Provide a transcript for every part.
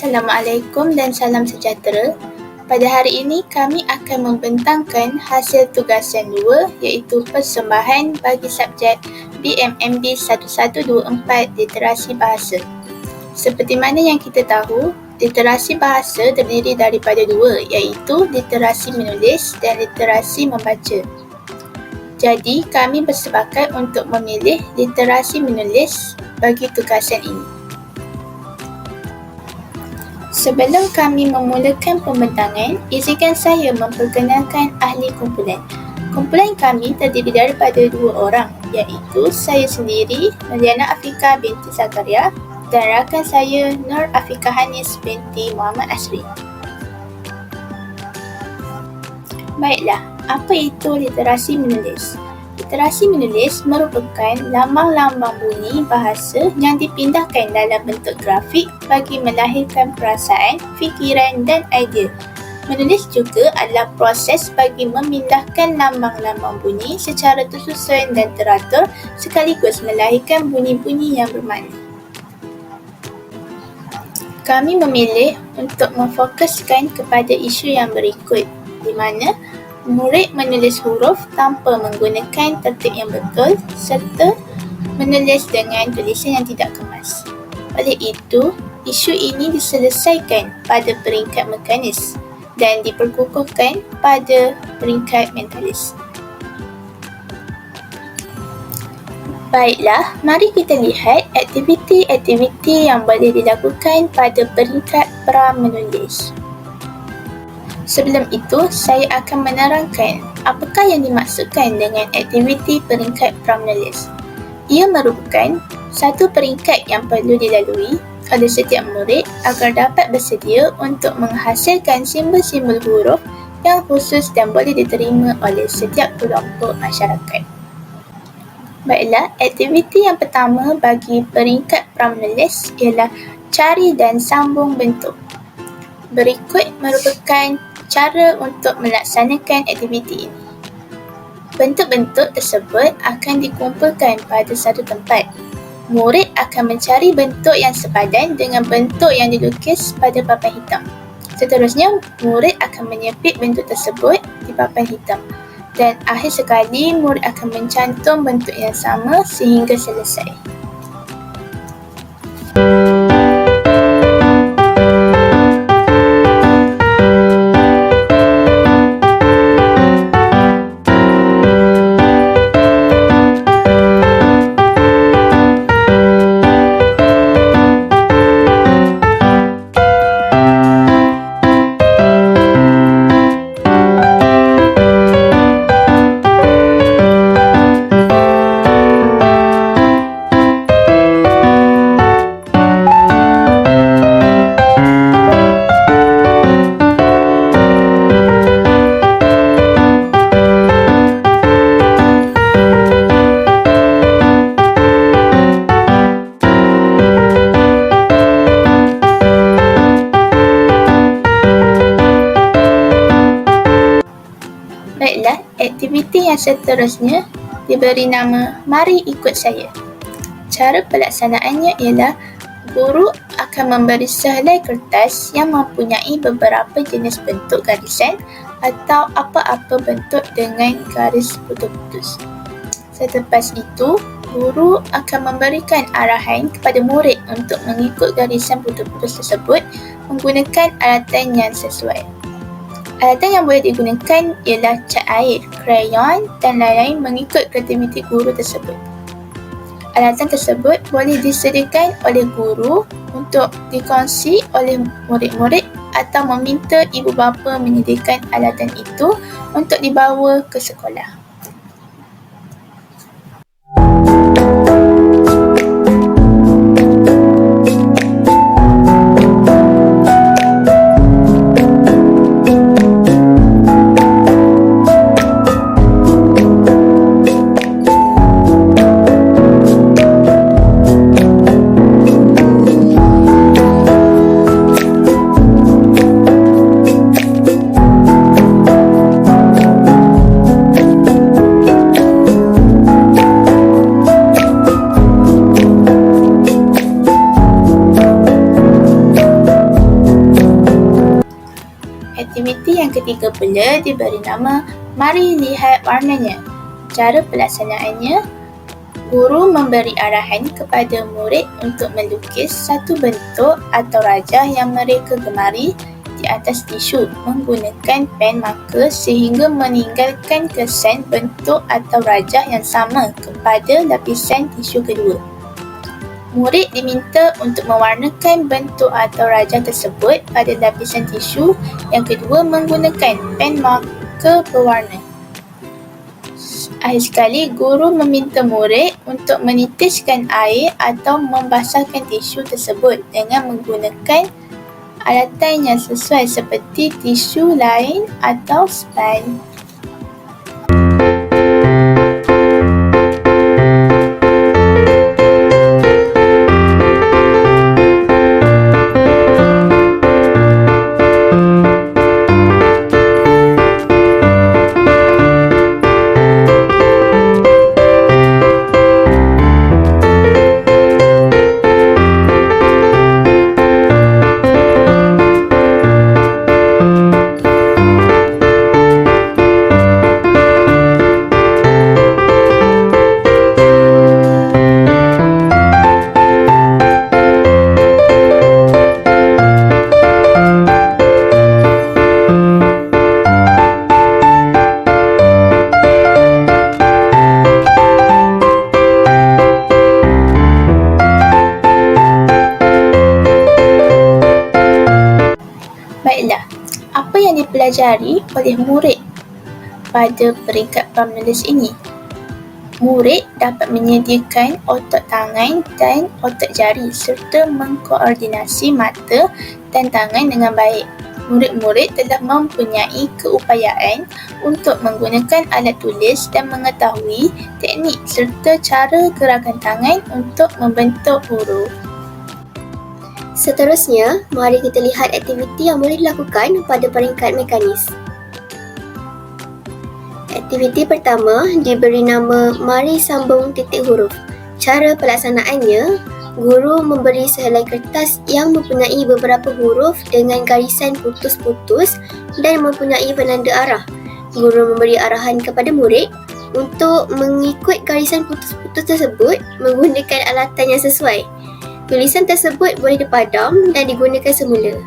Assalamualaikum dan salam sejahtera. Pada hari ini kami akan membentangkan hasil tugasan 2 iaitu persembahan bagi subjek BMMB 1124 Literasi Bahasa. Seperti mana yang kita tahu, literasi bahasa terdiri daripada 2 iaitu literasi menulis dan literasi membaca. Jadi kami bersepakat untuk memilih literasi menulis bagi tugasan ini. Sebelum kami memulakan pembentangan, izinkan saya memperkenalkan ahli kumpulan. Kumpulan kami terdiri daripada 2 orang, iaitu saya sendiri, Meliana Afika binti Zakaria, dan rakan saya, Nur Afika Hanis binti Muhammad Asri. Baiklah, apa itu literasi menulis? Literasi menulis merupakan lambang-lambang bunyi bahasa yang dipindahkan dalam bentuk grafik bagi melahirkan perasaan, fikiran dan idea. Menulis juga adalah proses bagi memindahkan lambang-lambang bunyi secara tersusun dan teratur sekaligus melahirkan bunyi-bunyi yang bermakna. Kami memilih untuk memfokuskan kepada isu yang berikut, di mana murid menulis huruf tanpa menggunakan tertib yang betul serta menulis dengan tulisan yang tidak kemas. Oleh itu, isu ini diselesaikan pada peringkat mekanis dan diperkukuhkan pada peringkat mentalis. Baiklah, mari kita lihat aktiviti-aktiviti yang boleh dilakukan pada peringkat pra-menulis. Sebelum itu, saya akan menerangkan apakah yang dimaksudkan dengan aktiviti peringkat pra-menulis. Ia merupakan satu peringkat yang perlu dilalui oleh setiap murid agar dapat bersedia untuk menghasilkan simbol-simbol huruf yang khusus dan boleh diterima oleh setiap kelompok masyarakat. Baiklah, aktiviti yang pertama bagi peringkat pra-menulis ialah cari dan sambung bentuk. Berikut merupakan cara untuk melaksanakan aktiviti ini. Bentuk-bentuk tersebut akan dikumpulkan pada satu tempat. Murid akan mencari bentuk yang sepadan dengan bentuk yang dilukis pada papan hitam. Seterusnya, murid akan menyepit bentuk tersebut di papan hitam. Dan akhir sekali, murid akan mencantum bentuk yang sama sehingga selesai. Baiklah, aktiviti yang seterusnya diberi nama Mari Ikut Saya. Cara pelaksanaannya ialah guru akan memberi sehelai kertas yang mempunyai beberapa jenis bentuk garisan atau apa-apa bentuk dengan garis putus-putus. Selepas itu, guru akan memberikan arahan kepada murid untuk mengikut garisan putus-putus tersebut menggunakan alatan yang sesuai. Alatan yang boleh digunakan ialah cat air, krayon dan lain-lain mengikut kreativiti guru tersebut. Alatan tersebut boleh disediakan oleh guru untuk dikongsi oleh murid-murid atau meminta ibu bapa menyediakan alatan itu untuk dibawa ke sekolah. Aktiviti yang ketiga pula diberi nama Mari Lihat Warnanya. Cara pelaksanaannya, guru memberi arahan kepada murid untuk melukis satu bentuk atau rajah yang mereka gemari di atas tisu menggunakan pen marker sehingga meninggalkan kesan bentuk atau rajah yang sama kepada lapisan tisu kedua. Murid diminta untuk mewarnakan bentuk atau rajah tersebut pada lapisan tisu yang kedua menggunakan pen marker berwarna. Akhir sekali, guru meminta murid untuk menitiskan air atau membasahkan tisu tersebut dengan menggunakan alatan yang sesuai seperti tisu lain atau span. Baiklah, apa yang dipelajari oleh murid pada peringkat pramenulis ini? Murid dapat menyediakan otot tangan dan otot jari serta mengkoordinasi mata dan tangan dengan baik. Murid-murid telah mempunyai keupayaan untuk menggunakan alat tulis dan mengetahui teknik serta cara gerakan tangan untuk membentuk huruf. Seterusnya, mari kita lihat aktiviti yang boleh dilakukan pada peringkat mekanis. Aktiviti pertama diberi nama Mari Sambung Titik Huruf. Cara pelaksanaannya, guru memberi sehelai kertas yang mempunyai beberapa huruf dengan garisan putus-putus dan mempunyai penanda arah. Guru memberi arahan kepada murid untuk mengikut garisan putus-putus tersebut menggunakan alatan yang sesuai. Tulisan tersebut boleh dipadam dan digunakan semula.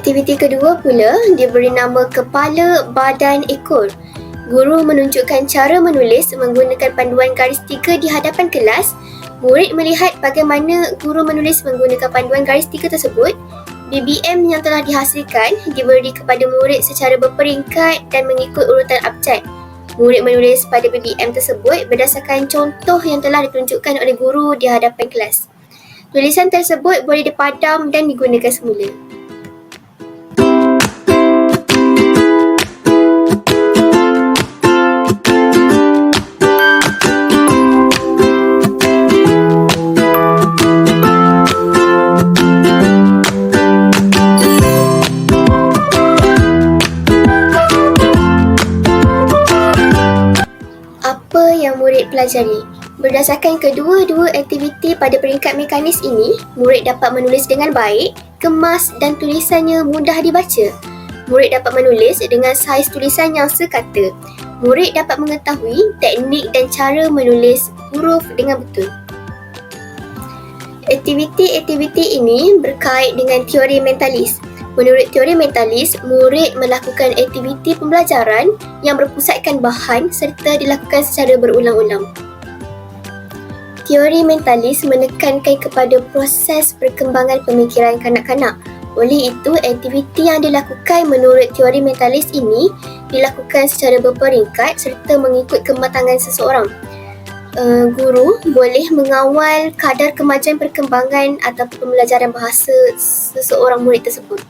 Aktiviti kedua pula diberi nama Kepala, Badan, Ekor. Guru menunjukkan cara menulis menggunakan panduan garis 3 di hadapan kelas. Murid melihat bagaimana guru menulis menggunakan panduan garis 3 tersebut. BBM yang telah dihasilkan diberi kepada murid secara berperingkat dan mengikut urutan abjad. Murid menulis pada BBM tersebut berdasarkan contoh yang telah ditunjukkan oleh guru di hadapan kelas. Tulisan tersebut boleh dipadam dan digunakan semula. Murid pelajari. Berdasarkan kedua-dua aktiviti pada peringkat mekanis ini, murid dapat menulis dengan baik, kemas dan tulisannya mudah dibaca. Murid dapat menulis dengan saiz tulisan yang sekata. Murid dapat mengetahui teknik dan cara menulis huruf dengan betul. Aktiviti-aktiviti ini berkait dengan teori mentalis. Menurut teori mentalis, murid melakukan aktiviti pembelajaran yang berpusatkan bahan serta dilakukan secara berulang-ulang. Teori mentalis menekankan kepada proses perkembangan pemikiran kanak-kanak. Oleh itu, aktiviti yang dilakukan menurut teori mentalis ini dilakukan secara berperingkat serta mengikut kematangan seseorang. guru boleh mengawal kadar kemajuan perkembangan atau pembelajaran bahasa seseorang murid tersebut.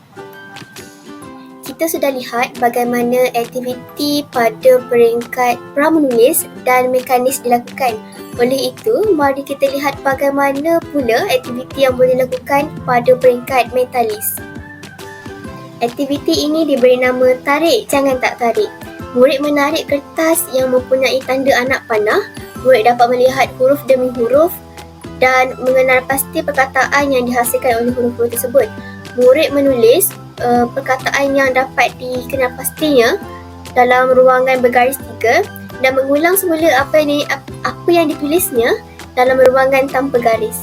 Kita sudah lihat bagaimana aktiviti pada peringkat pra-menulis dan mekanis dilakukan. Oleh itu, mari kita lihat bagaimana pula aktiviti yang boleh dilakukan pada peringkat mentalis. Aktiviti ini diberi nama tarik jangan tak tarik. Murid menarik kertas yang mempunyai tanda anak panah. Murid dapat melihat huruf demi huruf dan mengenal pasti perkataan yang dihasilkan oleh huruf-huruf tersebut. Murid menulis perkataan yang dapat dikenal pastinya dalam ruangan bergaris 3 dan mengulang semula apa yang ditulisnya dalam ruangan tanpa garis.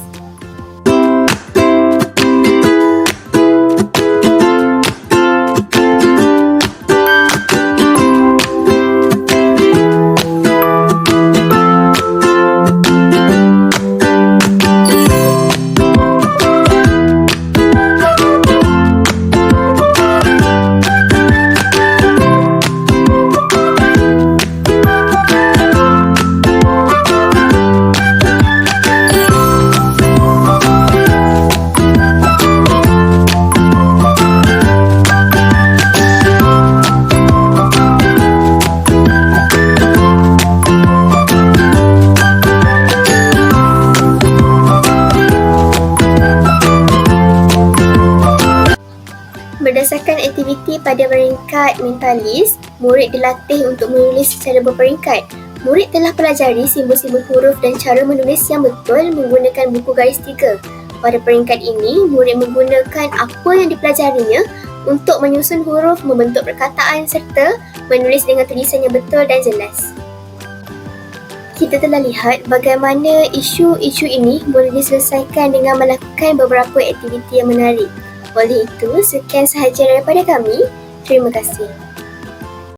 Berdasarkan aktiviti pada peringkat mentalis, murid dilatih untuk menulis secara berperingkat. Murid telah pelajari simbol-simbol huruf dan cara menulis yang betul menggunakan buku garis 3. Pada peringkat ini, murid menggunakan apa yang dipelajarinya untuk menyusun huruf, membentuk perkataan serta menulis dengan tulisan yang betul dan jelas. Kita telah lihat bagaimana isu-isu ini boleh diselesaikan dengan melakukan beberapa aktiviti yang menarik. Oleh itu, sekian sahaja daripada kami. Terima kasih.